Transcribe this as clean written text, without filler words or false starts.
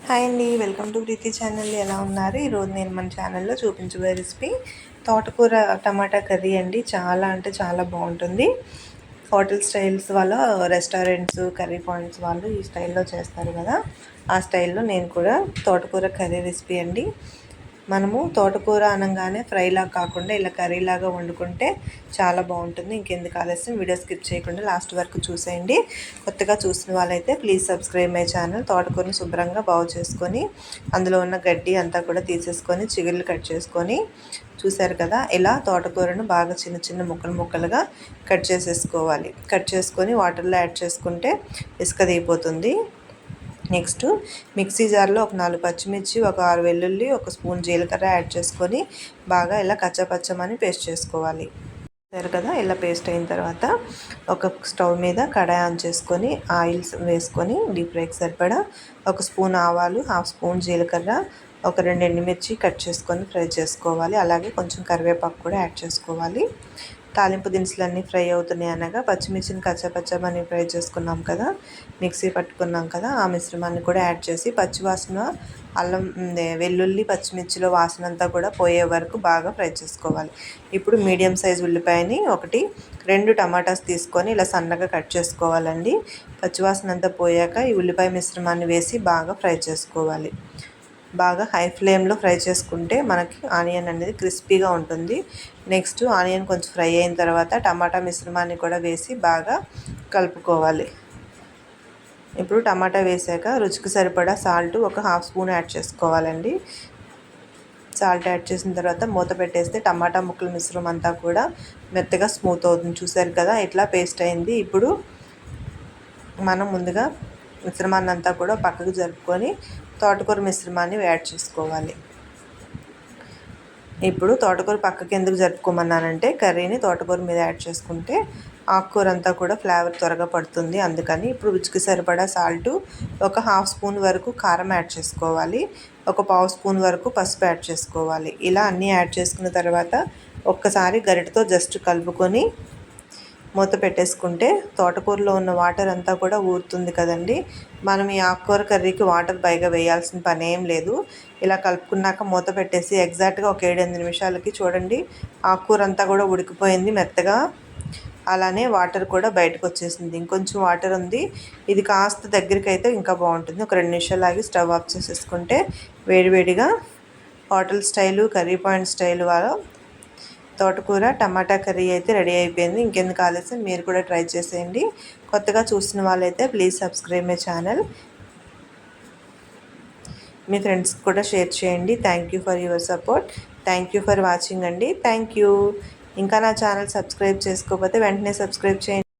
Hi అండి, welcome to Preethi channel. ఎలా ఉన్నారు? ఈరోజు నేను మన ఛానల్లో చూపించబోయే రెసిపీ తోటకూర టమాటా కర్రీ అండి. చాలా అంటే చాలా బాగుంటుంది. హోటల్ స్టైల్స్ వాళ్ళ రెస్టారెంట్స్, కర్రీ పాయింట్స్ వాళ్ళు ఈ స్టైల్లో చేస్తారు కదా, ఆ స్టైల్లో నేను కూడా తోటకూర కర్రీ రెసిపీ అండి. మనము తోటకూర అనగానే ఫ్రైలాగా కాకుండా ఇలా కర్రీలాగా వండుకుంటే చాలా బాగుంటుంది. ఇంకెందుకు ఆలస్యం, వీడియో స్కిప్ చేయకుండా లాస్ట్ వరకు చూసేయండి. కొత్తగా చూసిన వాళ్ళైతే ప్లీజ్ సబ్స్క్రైబ్ మై ఛానల్. తోటకూరని శుభ్రంగా బాగు చేసుకొని అందులో ఉన్న గడ్డి అంతా కూడా తీసేసుకొని చిగుళ్ళు కట్ చేసుకొని, చూసారు కదా, ఇలా తోటకూరను బాగా చిన్న చిన్న ముక్కలుగా కట్ చేసేసుకోవాలి. కట్ చేసుకొని వాటర్లో యాడ్ చేసుకుంటే ఇసుక దిగిపోతుంది. నెక్స్ట్ మిక్సీ జార్లో ఒక 4 పచ్చిమిర్చి, ఒక 6 వెల్లుల్లి, ఒక స్పూన్ జీలకర్ర యాడ్ చేసుకొని బాగా ఇలా కచ్చపచ్చమని పేస్ట్ చేసుకోవాలి. సరే కదా, ఇలా పేస్ట్ అయిన తర్వాత ఒక స్టవ్ మీద కడాయి ఆన్ చేసుకొని ఆయిల్ వేసుకొని డీప్ ఫ్రైకి సరిపడా ఒక స్పూన్ ఆవాలు, హాఫ్ స్పూన్ జీలకర్ర, ఒక 2 ఎండుమిర్చి కట్ చేసుకొని ఫ్రై చేసుకోవాలి. అలాగే కొంచెం కరివేపాకు కూడా యాడ్ చేసుకోవాలి. తాలింపు దినుసులన్నీ ఫ్రై అవుతున్నాయి అనగా పచ్చిమిర్చిని కచ్చపచ్చమని ఫ్రై చేసుకున్నాం కదా, మిక్సీ పట్టుకున్నాం కదా, ఆ మిశ్రమాన్ని కూడా యాడ్ చేసి పచ్చివాసన, అల్లం వెల్లుల్లి పచ్చిమిర్చిలో వాసన అంతా కూడా పోయే వరకు బాగా ఫ్రై చేసుకోవాలి. ఇప్పుడు మీడియం సైజ్ ఉల్లిపాయని 2 టమాటాస్ తీసుకొని ఇలా సన్నగా కట్ చేసుకోవాలండి. పచ్చివాసన అంతా పోయాక ఈ ఉల్లిపాయ మిశ్రమాన్ని వేసి బాగా ఫ్రై చేసుకోవాలి. బాగా హై ఫ్లేమ్లో ఫ్రై చేసుకుంటే మనకి ఆనియన్ అనేది క్రిస్పీగా ఉంటుంది. నెక్స్ట్ ఆనియన్ కొంచెం ఫ్రై అయిన తర్వాత టమాటా మిశ్రమాన్ని కూడా వేసి బాగా కలుపుకోవాలి. ఇప్పుడు టమాటా వేసాక రుచికి సరిపడా సాల్ట్ ఒక హాఫ్ స్పూన్ యాడ్ చేసుకోవాలండి. సాల్ట్ యాడ్ చేసిన తర్వాత మూత పెట్టేస్తే టమాటా ముక్కల మిశ్రమం అంతా కూడా మెత్తగా స్మూత్ అవుతుంది. చూసారు కదా, ఇట్లా పేస్ట్ అయింది. ఇప్పుడు మనం ముందుగా మిశ్రమాన్ని అంతా కూడా పక్కకు జరుపుకొని తోటకూర మిశ్రమాన్ని యాడ్ చేసుకోవాలి. ఇప్పుడు తోటకూర పక్కకి ఎందుకు జరుపుకోమన్నానంటే, కర్రీని తోటకూర మీద యాడ్ చేసుకుంటే ఆకుకూర అంతా కూడా ఫ్లేవర్ త్వరగా పడుతుంది. అందుకని ఇప్పుడు రుచికి సరిపడా సాల్టు, ఒక హాఫ్ స్పూన్ వరకు కారం యాడ్ చేసుకోవాలి. ఒక పావు స్పూన్ వరకు పసుపు యాడ్ చేసుకోవాలి. ఇలా అన్నీ యాడ్ చేసుకున్న తర్వాత ఒక్కసారి గరిటతో జస్ట్ కలుపుకొని మూత పెట్టేసుకుంటే తోటకూరలో ఉన్న వాటర్ అంతా కూడా ఊరుతుంది కదండి. మనం ఈ ఆకుకూర కర్రీకి వాటర్ పైగా వేయాల్సిన పని ఏం లేదు. ఇలా కలుపుకున్నాక మూత పెట్టేసి ఎగ్జాక్ట్గా ఒక 7-8 నిమిషాలకి చూడండి, ఆకుకూర అంతా కూడా ఉడికిపోయింది మెత్తగా. అలానే వాటర్ కూడా బయటకు వచ్చేసింది. ఇంకొంచెం వాటర్ ఉంది. ఇది కాస్త దగ్గరికి అయితే ఇంకా బాగుంటుంది. ఒక 2 నిమిషాలు ఆగి స్టవ్ ఆఫ్ చేసేసుకుంటే వేడివేడిగా hotel style, curry point style వాళ్ళ తోటకూర టమాటా కర్రీ అయితే రెడీ అయిపోయింది. ఇంకెందుకు ఆలస్యం, మీరు కూడా ట్రై చేసేయండి. కొత్తగా చూసిన వాళ్ళైతే ప్లీజ్ సబ్స్క్రైబ్ మై ఛానల్. మీ ఫ్రెండ్స్కి కూడా షేర్ చేయండి. Thank you for your support. Thank you for watching అండి. Thank you. ఇంకా నా ఛానల్ సబ్స్క్రైబ్ చేసుకోకపోతే వెంటనే సబ్స్క్రైబ్ చేయండి.